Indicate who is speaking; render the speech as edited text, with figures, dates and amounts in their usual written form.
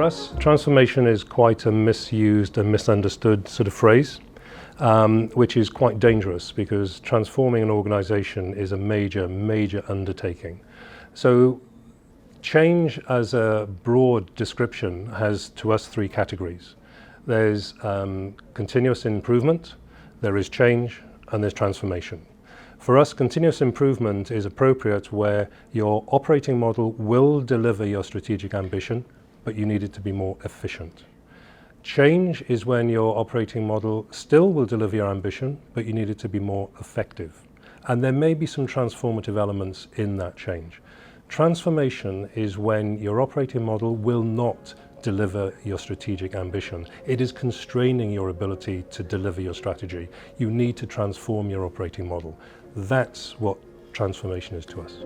Speaker 1: us, transformation is quite a misused and misunderstood sort of phrase, which is quite dangerous because transforming an organization is a major undertaking. So change as a broad description has to us three categories. There's continuous improvement, there is change, and there's transformation. For us, continuous improvement is appropriate where your operating model will deliver your strategic ambition, but you need it to be more efficient. Change is when your operating model still will deliver your ambition, but you need it to be more effective. And there may be some transformative elements in that change. Transformation is when your operating model will not deliver your strategic ambition. It is constraining your ability to deliver your strategy. You need to transform your operating model. That's what transformation is to us.